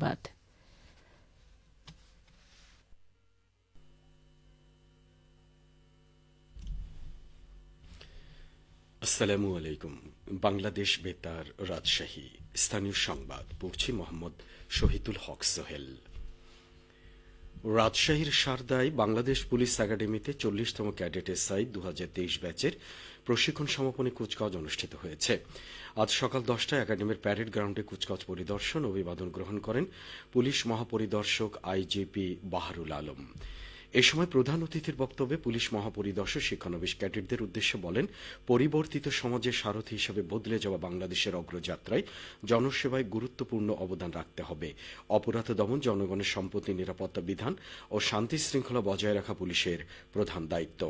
বাদ। আসসালামু আলাইকুম। বাংলাদেশ বেতার, রাজশাহী। স্থানীয় সংবাদ পড়ছি মোহাম্মদ শহীদুল হক সোহেল। রাজশাহীর সারদায় বাংলাদেশ পুলিশ একাডেমিতে 40তম ক্যাডেট এসআই 2023 ব্যাচের প্রশিক্ষণ সমাপনী কুচকাওয়াজ অনুষ্ঠিত হয়েছে। আজ সকাল 10টায় একাডেমির প্যারেড গ্রাউন্ডে কুচকাওয়াজ পরিদর্শন ও অভিবাদন গ্রহণ করেন পুলিশ মহাপরিদর্শক আইজিপি বাহারুল আলম। এ সময় প্রধান অতিথির বক্তব্যে পুলিশ মহাপরিদর্শক শিক্ষানবিশ ক্যাডেটদের উদ্দেশ্যে বলেন, পরিবর্তিত সমাজের সারথি হিসেবে বদলে যাওয়া বাংলাদেশের অগ্রযাত্রায় জনসেবায় গুরুত্বপূর্ণ অবদান রাখতে হবে। অপরাধ দমন, জনগণের সম্পত্তি নিরাপত্তা বিধান ও শান্তি শৃঙ্খলা বজায় রাখা পুলিশের প্রধান দায়িত্ব।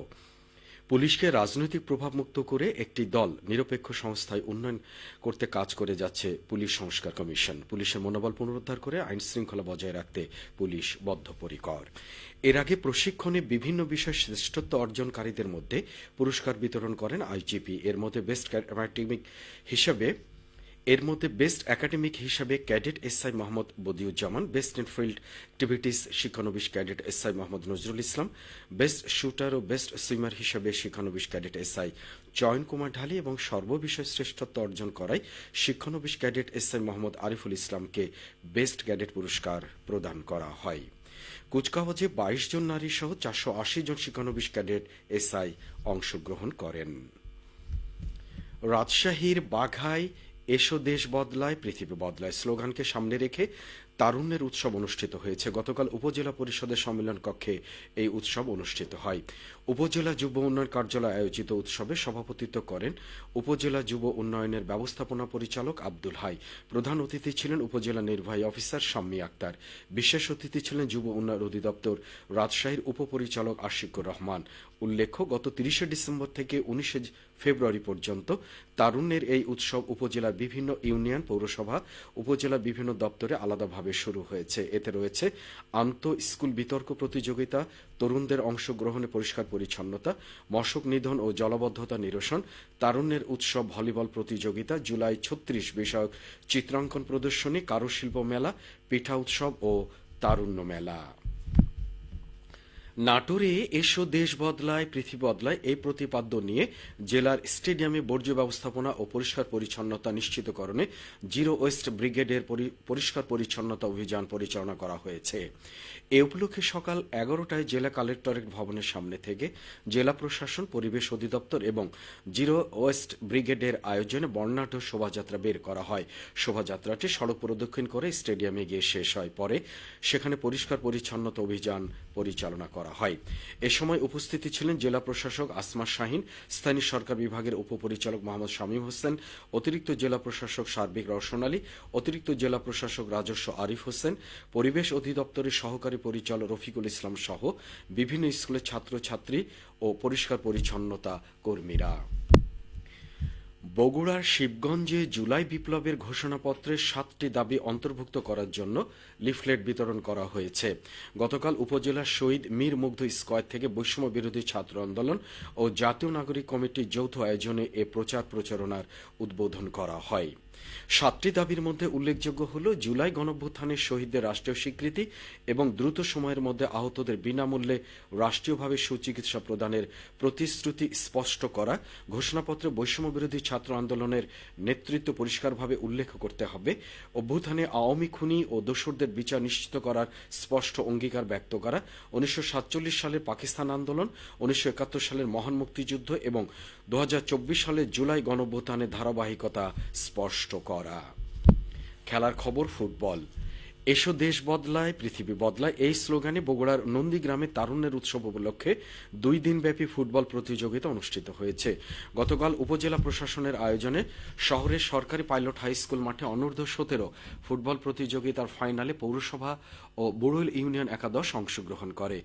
পুলিশকে রাজনৈতিক প্রভাবমুক্ত করে একটি দল নিরপেক্ষ সংস্থায় উন্নয়ন করতে কাজ করে যাচ্ছে পুলিশ সংস্কার কমিশন। পুলিশের মনোবল পুনরুদ্ধার করে আইন শৃঙ্খলা বজায় রাখতে পুলিশ বদ্ধপরিকর। এর আগে প্রশিক্ষণে বিভিন্ন বিষয়ে শ্রেষ্ঠত্ব অর্জনকারীদের মধ্যে পুরস্কার বিতরণ করেন আইজিপি। এর মধ্যে বেস্ট একাডেমিক হিসাবে cadet SI Mohammad Badiuzzaman, best in field activities শিক্ষানবিশ cadet SI Mohammad Nazrul Islam, best shooter ও বেস্ট সুইমার হিসাবে শিক্ষানবিশ ক্যাডেট এসআই চয়ন কুমার ঢালি এবং সর্ববিষয়ে শ্রেষ্ঠত্ব অর্জন করায় শিক্ষানবিশ ক্যাডেট এসআই মোহাম্মদ আরিফুল ইসলামকে বেস্ট ক্যাডেট পুরস্কার প্রদান করা হয়। কুচকাওয়াজে 22 জন নারী সহ 480 জন শিক্ষানবিশ ক্যাডেট এসআই অংশগ্রহণ করেন। রাজশাহীর বাঘায় এসো দেশ বদলায় পৃথিবী বদলায় স্লোগানকে সামনে রেখে তারুণ্যের উৎসব অনুষ্ঠিত হয়েছে। গতকাল উপজেলা পরিষদের সম্মেলন কক্ষে এই উৎসব অনুষ্ঠিত হয়। উপজেলা যুব উন্নয়ন কার্যালয়ে আয়োজিত উৎসবে সভাপতিত্ব করেন উপজেলা যুব উন্নয়নের ব্যবস্থাপনা পরিচালক আব্দুল হাই। প্রধান অতিথি ছিলেন উপজেলা নির্বাহী অফিসার শাম্মী আক্তার। বিশেষ অতিথি ছিলেন যুব উন্নয়ন অধিদপ্তর রাজশাহীর উপপরিচালক আশিকুর রহমান। উল্লেখ্য, গত 30 ডিসেম্বর থেকে 19 ফেব্রুয়ারি পর্যন্ত তারুণ্যের এই উৎসব উপজেলার বিভিন্ন ইউনিয়ন, পৌরসভা, উপজেলার বিভিন্ন দপ্তরে আলাদাভাবে শুরু হয়েছে। এতে রয়েছে আন্তঃ স্কুল বিতর্ক প্রতিযোগিতা, তরুণদের অংশগ্রহণে পরিষ্কার পরিচ্ছন্নতা, মশক নিধন ও জলাবদ্ধতা নিরসন, তারুণ্যের উৎসব ভলিবল প্রতিযোগিতা, জুলাই 36 বিষয়ক চিত্রাঙ্কন প্রদর্শনী, কারুশিল্প মেলা, পিঠা উৎসব ও তারুণ্য মেলা। নাটোরে এসো দেশ বদলায় পৃথিবী বদলায় এই প্রতিপাদ্য নিয়ে জেলার স্টেডিয়ামে বর্জ্য ব্যবস্থাপনা ও পরিষ্কার পরিচ্ছন্নতা নিশ্চিতকরণে জিরো ওয়েস্ট ব্রিগেডের পরিষ্কার পরিচ্ছন্নতা অভিযান পরিচালনা করা হয়েছে। এ উপলক্ষে সকাল 11টায় জেলা কালেক্টরেট ভবনের সামনে থেকে জেলা প্রশাসন, পরিবেশ অধিদপ্তর এবং জিরো ওয়েস্ট ব্রিগেডের আয়োজনে বর্ণাঢ্য শোভাযাত্রা বের করা হয়। শোভাযাত্রাটি সড়ক প্রদক্ষিণ করে স্টেডিয়ামে গিয়ে শেষ হয়। পরে সেখানে পরিষ্কার পরিচ্ছন্নতা অভিযান পরিচালনা করা হয়। এ সময় উপস্থিত ছিলেন জেলা প্রশাসক আসমা শাহিন, স্থানীয় সরকার বিভাগের উপপরিচালক মোহাম্মদ শামীম হোসেন, অতিরিক্ত জেলা প্রশাসক সার্বিক রওশন আলী, অতিরিক্ত জেলা প্রশাসক রাজস্ব আরিফ হোসেন, পরিবেশ অধিদপ্তরের সহকারী পরিচালক রফিকুল ইসলাম সহ বিভিন্ন স্কুলের ছাত্রছাত্রী ও পরিষ্কার পরিচ্ছন্নতা কর্মীরা। বগুড়ার শিবগঞ্জে জুলাই বিপ্লবের ঘোষণাপত্রে 7টি দাবি অন্তর্ভুক্ত করার জন্য লিফলেট বিতরণ করা হয়েছে। গতকাল উপজেলার শহীদ মীর মুগ্ধ স্কয়ার থেকে বৈষম্য বিরোধী ছাত্র আন্দোলন ও জাতীয় নাগরিক কমিটির যৌথ আয়োজনে এ প্রচার প্রচারণার উদ্বোধন করা হয়। 7টি দাবির মধ্যে উল্লেখযোগ্য হল জুলাই গণঅভ্যুত্থানের শহীদদের রাষ্ট্রীয় স্বীকৃতি এবং দ্রুত সময়ের মধ্যে আহতদের বিনামূল্যে রাষ্ট্রীয়ভাবে সুচিকিৎসা প্রদানের প্রতিশ্রুতি স্পষ্ট করা, ঘোষণাপত্রে বৈষম্য বিরোধী ছাত্র আন্দোলনের নেতৃত্ব পরিষ্কারভাবে উল্লেখ করতে হবে, অভ্যুত্থানে আওয়ামী খুনি ও দোসরদের বিচার নিশ্চিত করার স্পষ্ট অঙ্গীকার ব্যক্ত করা, 1947 সালের পাকিস্তান আন্দোলন, 1971 সালের মহান মুক্তিযুদ্ধ এবং 2024 সালের জুলাই গণঅভ্যুত্থানের ধারাবাহিকতা স্পষ্ট করা। খেলার খবর, ফুটবল। এসো দেশ বদলায় পৃথিবী বদলায় এই স্লোগানে বগুড়ার নন্দীগ্রামে তারুণ্যের উৎসব উপলক্ষে 2 দিনব্যাপী ফুটবল প্রতিযোগিতা অনুষ্ঠিত হয়েছে। গতকাল উপজেলা প্রশাসনের আয়োজনে শহরের সরকারি পাইলট হাই স্কুল মাঠে অনূর্ধ্ব 17 ফুটবল প্রতিযোগিতার ফাইনালে পৌরসভা ও বুড়ইল ইউনিয়ন একাদশ অংশগ্রহণ করে।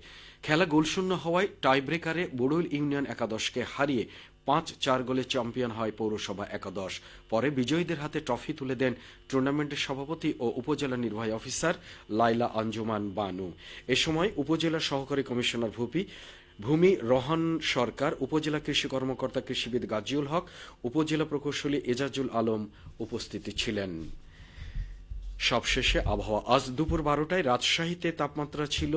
খেলা গোলশূন্য হওয়ায় টাইব্রেকারে বুড়ইল ইউনিয়ন একাদশকে হারিয়ে 5-4 গোলে চ্যাম্পিয়ন হয় পৌরসভা একাদশ। পরে বিজয়ীদের হাতে ট্রফি তুলে দেন টুর্নামেন্টের সভাপতি ও উপজেলা নির্বাহী অফিসার লাইলা আঞ্জুমান বানু। এ সময় উপজেলা সহকারী কমিশনার ভূমি রহন সরকার, উপজেলা কৃষি কর্মকর্তা কৃষিবিদ গাজীউল হক, উপজেলা প্রকৌশলী এজাজুল আলম উপস্থিত ছিলেন। সবশেষে আবহাওয়া। আজ দুপুর 12টায় রাজশাহীতে তাপমাত্রা ছিল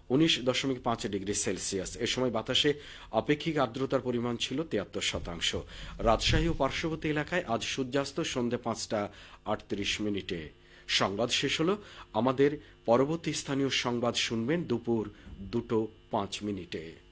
19.5 ডিগ্রি সেলসিয়াস। এ সময় বাতাসে আপেক্ষিক আর্দ্রতার পরিমাণ ছিল 73%। রাজশাহী ও পার্শ্ববর্তী এলাকায় আজ সূর্যাস্ত সন্ধ্যে 5টা 38 মিনিটে। সংবাদ শেষ হলো। আমাদের পরবর্তী স্থানীয় সংবাদ শুনবেন দুপুর 2টা 5 মিনিটে।